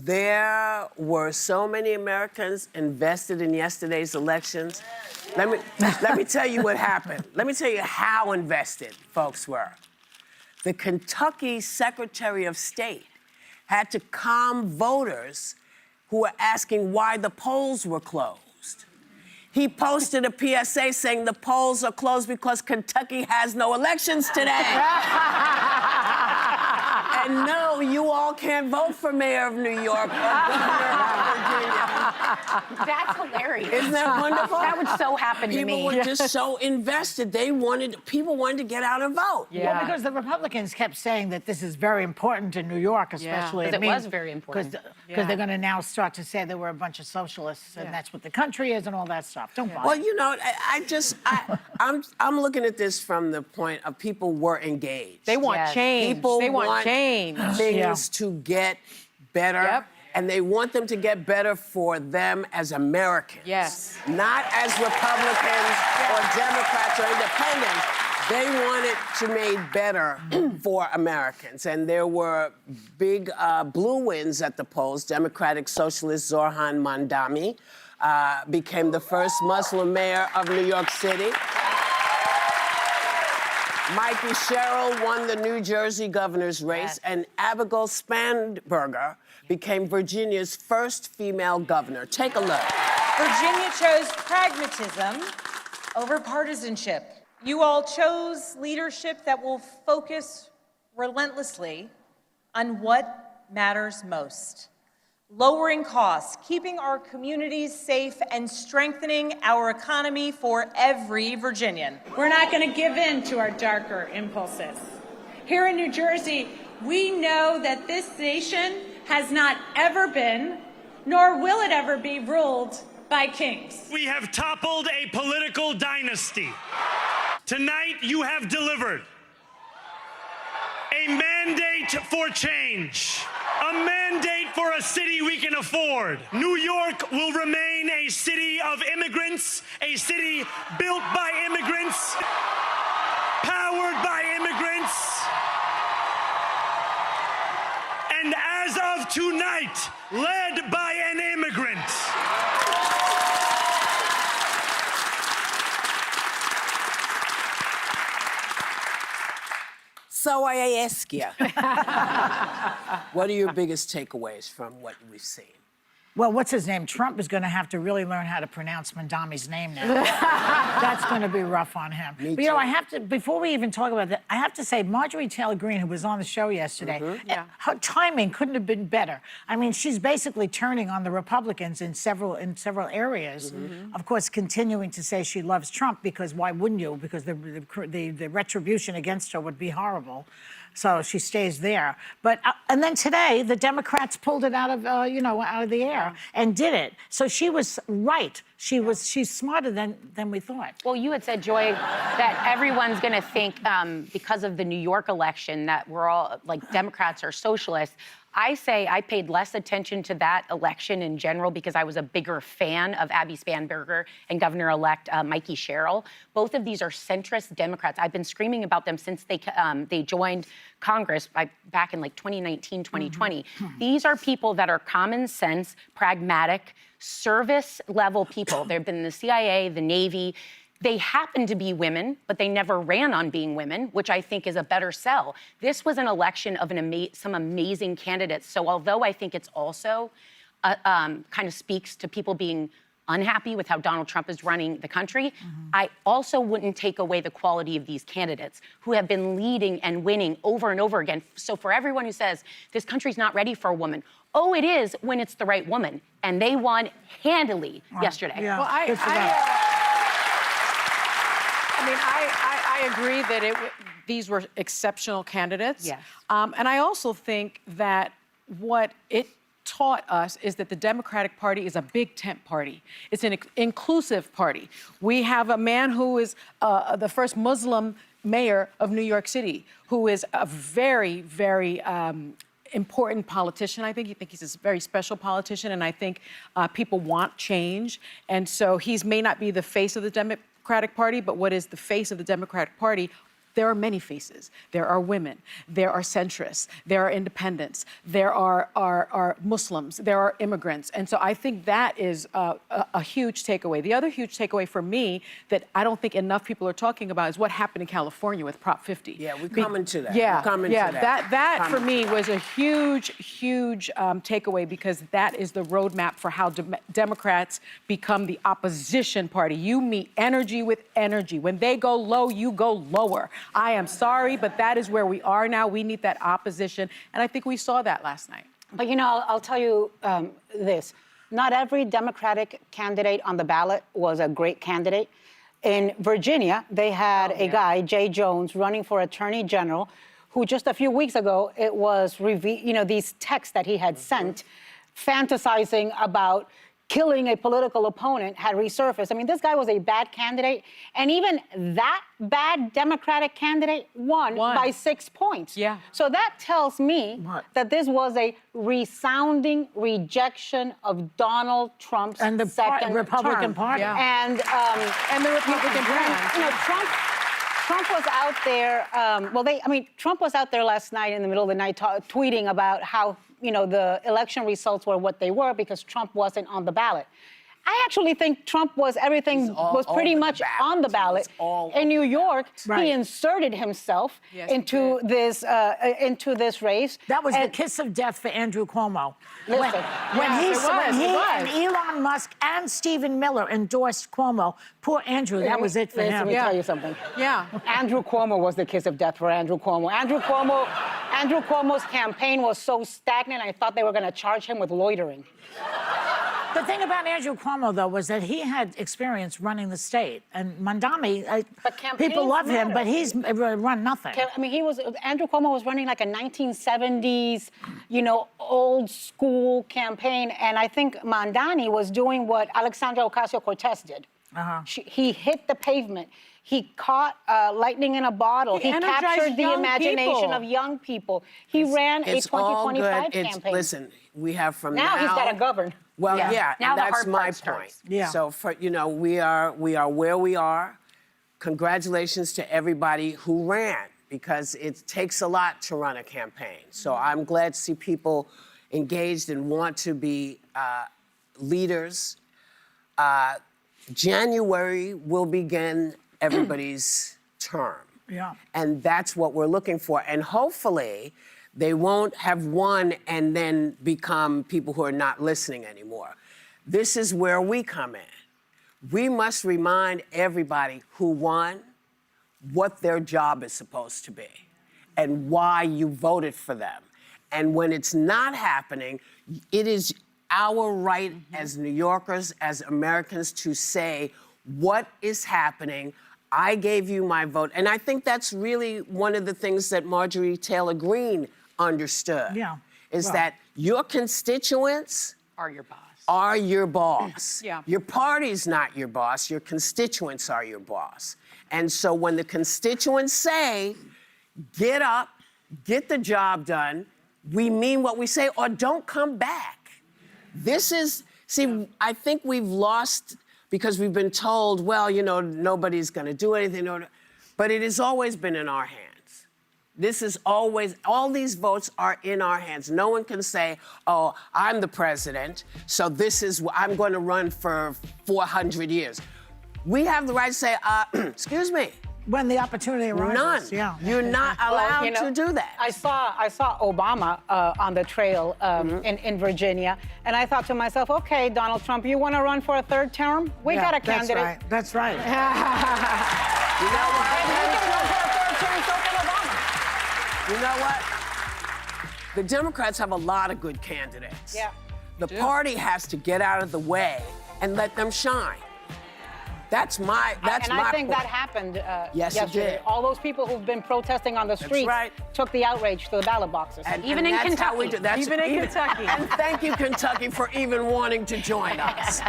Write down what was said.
There were so many Americans invested in yesterday's elections. Let me tell you what happened. Let me tell you how invested folks were. The Kentucky Secretary of State had to calm voters who were asking why the polls were closed. He posted a PSA saying the polls are closed because Kentucky has no elections today. And no, you all can't vote for mayor of New York or governor of Virginia. That's hilarious. Isn't that wonderful? That would so happen to me. People were just so invested. People wanted to get out and vote. Yeah. Well, because the Republicans kept saying that this is very important in New York, especially. Because it was very important. Because they're going to now start to say there were a bunch of socialists, and that's what the country is, and all that stuff. Don't bother. Well, you know, I'm looking at this from the point of people were engaged. They want change. People want change. Things to get better. And they want them to get better for them as Americans. Yes. Not as Republicans or Democrats or independents. They want it to made better for Americans. And there were big blue wins at the polls. Democratic Socialist Zohran Mamdani became the first Muslim mayor of New York City. Mikey Sherrill won the New Jersey governor's race, and Abigail Spanberger became Virginia's first female governor. Take a look. Virginia chose pragmatism over partisanship. You all chose leadership that will focus relentlessly on what matters most. Lowering costs, keeping our communities safe, and strengthening our economy for every Virginian. We're not going to give in to our darker impulses. Here in New Jersey, we know that this nation has not ever been, nor will it ever be, ruled by kings. We have toppled a political dynasty. Tonight, you have delivered a mandate for change. A mandate for a city we can afford. New York will remain a city of immigrants, a city built by immigrants, powered by immigrants. And as of tonight, led by an immigrant. So I ask you, what are your biggest takeaways from what we've seen? Well, what's his name? Trump is going to have to really learn how to pronounce Mamdani's name now. That's going to be rough on him. But, you know, I have to, before we even talk about that, I have to say, Marjorie Taylor Greene, who was on the show yesterday, her timing couldn't have been better. I mean, she's basically turning on the Republicans in several areas. Of course, continuing to say she loves Trump, because why wouldn't you? Because the retribution against her would be horrible. So she stays there. But and then today, the Democrats pulled it out of out of the air and did it. So she was right. She's smarter than we thought. Well, you had said, Joy, that everyone's going to think because of the New York election that we're all like Democrats or socialists. I say I paid less attention to that election in general because I was a bigger fan of Abby Spanberger and Governor-elect Mikey Sherrill. Both of these are centrist Democrats. I've been screaming about them since they joined Congress back in like 2019, 2020. These are people that are common sense, pragmatic, service-level people. They've been in the CIA, the Navy. They happen to be women, but they never ran on being women, which I think is a better sell. This was an election of some amazing candidates. So although I think it's also kind of speaks to people being unhappy with how Donald Trump is running the country, I also wouldn't take away the quality of these candidates who have been leading and winning over and over again. So for everyone who says this country's not ready for a woman, oh, it is when it's the right woman. And they won handily yesterday. Yeah. Well, I agree that these were exceptional candidates. Yes. And I also think that what it taught us is that the Democratic Party is a big tent party. It's an inclusive party. We have a man who is the first Muslim mayor of New York City, who is a very, very important politician. I think he's a very special politician, and I think people want change. And so he may not be the face of the Democratic Party, but what is the face of the Democratic Party there are many faces. There are women, there are centrists, there are independents, there are Muslims, there are immigrants. And so I think that is a huge takeaway. The other huge takeaway for me that I don't think enough people are talking about is what happened in California with Prop 50. Yeah, we're coming to that. Yeah, we're coming yeah. to that. That for me was a huge takeaway, because that is the roadmap for how Democrats become the opposition party. You meet energy with energy. When they go low, you go lower. I am sorry, but that is where we are now. We need that opposition, and I think we saw that last night. But you know, I'll tell you this. Not every Democratic candidate on the ballot was a great candidate. In Virginia, they had a guy, Jay Jones, running for Attorney General, who just a few weeks ago, it was these texts that he had sent, fantasizing about killing a political opponent, had resurfaced. I mean, this guy was a bad candidate, and even that bad Democratic candidate won by 6 points. Yeah. So that tells me that this was a resounding rejection of Donald Trump's And the second Republican term. Party. Yeah. And And the Republican plan. you know, Trump was out there. Trump was out there last night in the middle of the night tweeting about how the election results were what they were because Trump wasn't on the ballot. I actually think Trump was pretty much on the ballot. In New York, he inserted himself into this race. That was the kiss of death for Andrew Cuomo. Listen, when he it was. and Elon Musk and Stephen Miller endorsed Cuomo, poor Andrew, that was it for him. Let me tell you something. Yeah. Andrew Cuomo was the kiss of death for Andrew Cuomo. Andrew Cuomo's campaign was so stagnant, I thought they were going to charge him with loitering. The thing about Andrew Cuomo, though, was that he had experience running the state. And Mandami, people love him, but he's run nothing. I mean, Andrew Cuomo was running like a 1970s, old school campaign. And I think Mandani was doing what Alexandria Ocasio-Cortez did. He hit the pavement. He caught lightning in a bottle. He captured the imagination of young people. He ran a 2025 campaign. Listen, we have from now he's got to govern. Well, yeah, now and the that's hard my part point. starts. Yeah. So we are where we are. Congratulations to everybody who ran, because it takes a lot to run a campaign. So I'm glad to see people engaged and want to be leaders. January will begin everybody's term. Yeah. And that's what we're looking for. And hopefully, they won't have won and then become people who are not listening anymore. This is where we come in. We must remind everybody who won what their job is supposed to be and why you voted for them. And when it's not happening, it is our right as New Yorkers, as Americans, to say what is happening. I gave you my vote. And I think that's really one of the things that Marjorie Taylor Greene understood. Yeah. Is that your constituents Are your boss. are your boss. Yeah. Your party's not your boss. Your constituents are your boss. And so when the constituents say, get up, get the job done, we mean what we say, or don't come back. I think we've lost, because we've been told, well, nobody's going to do anything. But it has always been in our hands. This is always, all these votes are in our hands. No one can say, oh, I'm the president, so I'm going to run for 400 years. We have the right to say, excuse me. When the opportunity arises. None. Yeah. You're not allowed to do that. I saw Obama on the trail in Virginia, and I thought to myself, okay, Donald Trump, you want to run for a third term? We got a candidate. That's right. You know what? The Democrats have a lot of good candidates. Yeah. The party has to get out of the way and let them shine. That's my I think point. that happened Yes, it yesterday. did. All those people who've been protesting on the streets took the outrage to the ballot boxes. Even in Kentucky. Even in Kentucky. And thank you, Kentucky, for even wanting to join us.